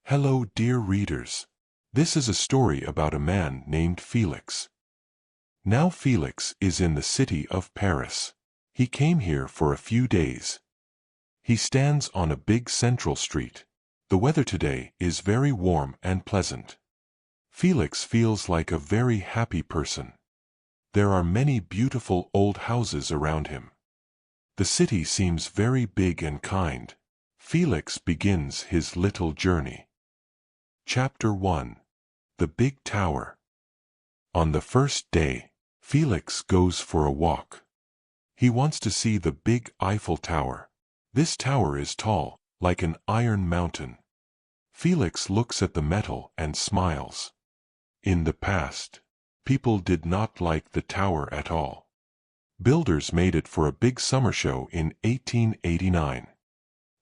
Hello, dear readers. This is a story about a man named Felix. Now Felix is in the city of Paris. He came here for a few days. He stands on a big central street. The weather today is very warm and pleasant. Felix feels like a very happy person. There are many beautiful old houses around him. The city seems very big and kind. Felix begins his little journey. Chapter 1. The Big Tower. On the first day, Felix goes for a walk. He wants to see the big Eiffel Tower. This tower is tall, like an iron mountain. Felix looks at the metal and smiles. In the past, people did not like the tower at all. Builders made it for a big summer show in 1889.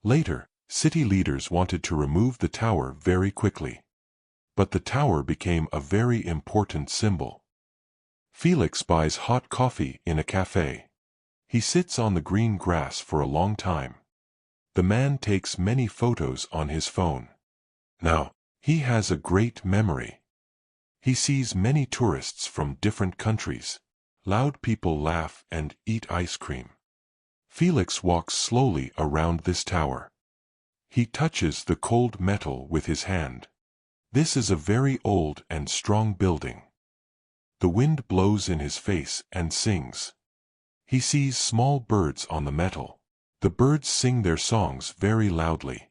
Later, city leaders wanted to remove the tower very quickly. But the tower became a very important symbol. Felix buys hot coffee in a cafe. He sits on the green grass for a long time. The man takes many photos on his phone. Now, he has a great memory. He sees many tourists from different countries. Loud people laugh and eat ice cream. Felix walks slowly around this tower. He touches the cold metal with his hand. This is a very old and strong building. The wind blows in his face and sings. He sees small birds on the metal. The birds sing their songs very loudly.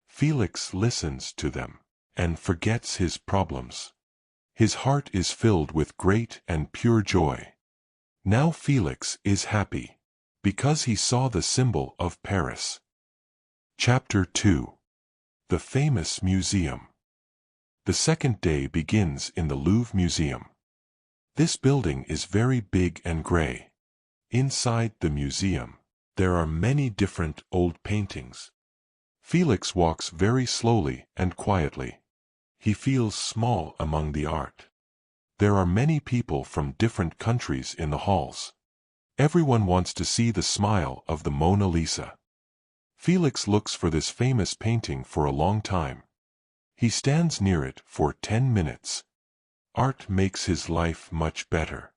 Felix listens to them and forgets his problems. His heart is filled with great and pure joy. Now Felix is happy, because he saw the symbol of Paris. Chapter 2. The Famous Museum. The second day begins in the Louvre Museum. This building is very big and gray. Inside the museum, there are many different old paintings. Felix walks very slowly and quietly. He feels small among the art. There are many people from different countries in the halls. Everyone wants to see the smile of the Mona Lisa. Felix looks for this famous painting for a long time. He stands near it for 10 minutes. Art makes his life much better.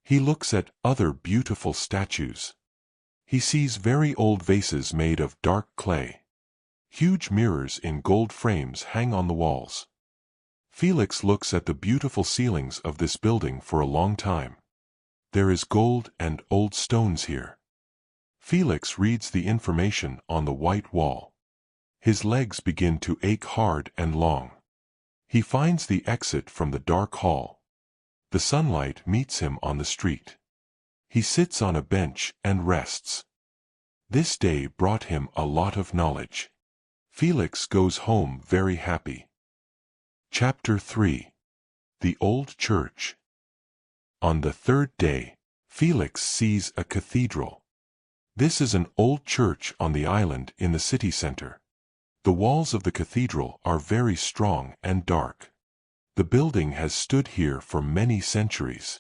He looks at other beautiful statues. He sees very old vases made of dark clay. Huge mirrors in gold frames hang on the walls. Felix looks at the beautiful ceilings of this building for a long time. There is gold and old stones here. Felix reads the information on the white wall. His legs begin to ache hard and long. He finds the exit from the dark hall. The sunlight meets him on the street. He sits on a bench and rests. This day brought him a lot of knowledge. Felix goes home very happy. Chapter 3. The Old Church. On the third day, Felix sees a cathedral. This is an old church on the island in the city center. The walls of the cathedral are very strong and dark. The building has stood here for many centuries.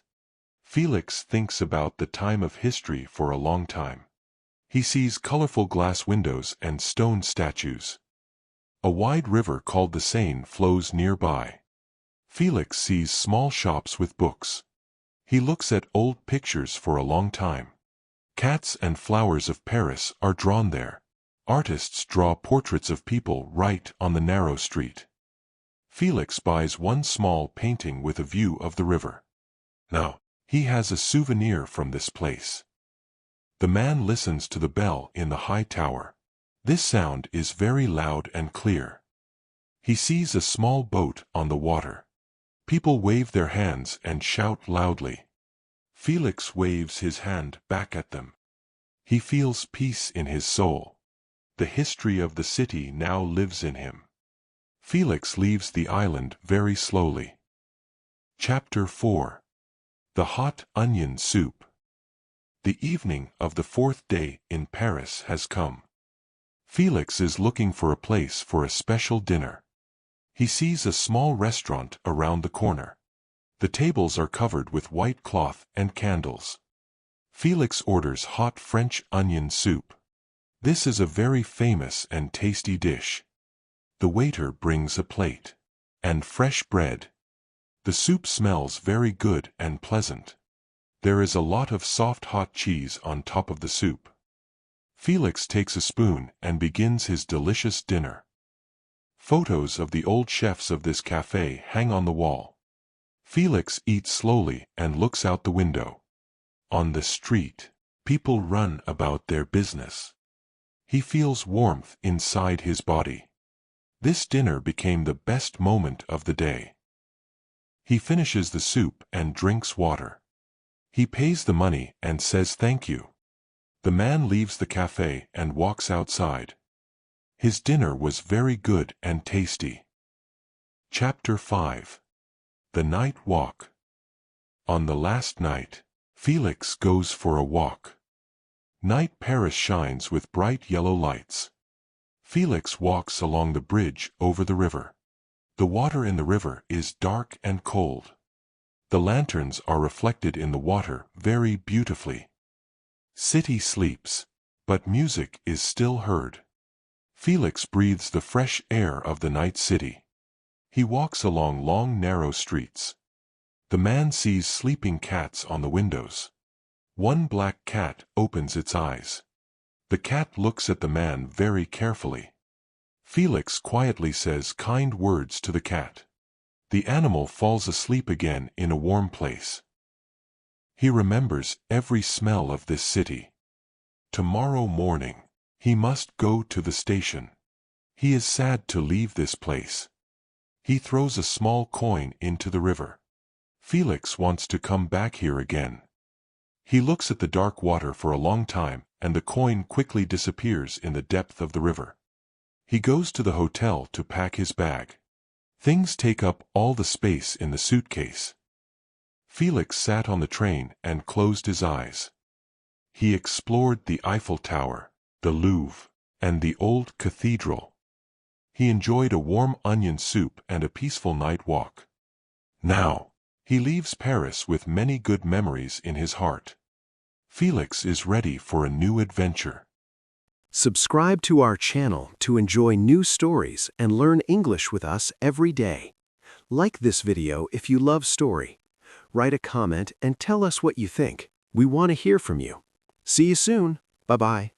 Felix thinks about the time of history for a long time. He sees colorful glass windows and stone statues. A wide river called the Seine flows nearby. Felix sees small shops with books. He looks at old pictures for a long time. Cats and flowers of Paris are drawn there. Artists draw portraits of people right on the narrow street. Felix buys one small painting with a view of the river. Now, he has a souvenir from this place. The man listens to the bell in the high tower. This sound is very loud and clear. He sees a small boat on the water. People wave their hands and shout loudly. Felix waves his hand back at them. He feels peace in his soul. The history of the city now lives in him. Felix leaves the island very slowly. Chapter 4. The Hot Onion Soup. The evening of the fourth day in Paris has come. Felix is looking for a place for a special dinner. He sees a small restaurant around the corner. The tables are covered with white cloth and candles. Felix orders hot French onion soup. This is a very famous and tasty dish. The waiter brings a plate. And fresh bread. The soup smells very good and pleasant. There is a lot of soft hot cheese on top of the soup. Felix takes a spoon and begins his delicious dinner. Photos of the old chefs of this cafe hang on the wall. Felix eats slowly and looks out the window. On the street, people run about their business. He feels warmth inside his body. This dinner became the best moment of the day. He finishes the soup and drinks water. He pays the money and says thank you. The man leaves the cafe and walks outside. His dinner was very good and tasty. Chapter 5. The Night Walk. On the last night, Felix goes for a walk. Night Paris shines with bright yellow lights. Felix walks along the bridge over the river. The water in the river is dark and cold. The lanterns are reflected in the water very beautifully. City sleeps, but music is still heard. Felix breathes the fresh air of the night city. He walks along long narrow streets. The man sees sleeping cats on the windows. One black cat opens its eyes. The cat looks at the man very carefully. Felix quietly says kind words to the cat. The animal falls asleep again in a warm place. He remembers every smell of this city. Tomorrow morning, he must go to the station. He is sad to leave this place. He throws a small coin into the river. Felix wants to come back here again. He looks at the dark water for a long time, and the coin quickly disappears in the depth of the river. He goes to the hotel to pack his bag. Things take up all the space in the suitcase. Felix sat on the train and closed his eyes. He explored the Eiffel Tower, the Louvre, and the old cathedral. He enjoyed a warm onion soup and a peaceful night walk. Now, he leaves Paris with many good memories in his heart. Felix is ready for a new adventure. Subscribe to our channel to enjoy new stories and learn English with us every day. Like this video if you love story. Write a comment and tell us what you think. We want to hear from you. See you soon. Bye-bye.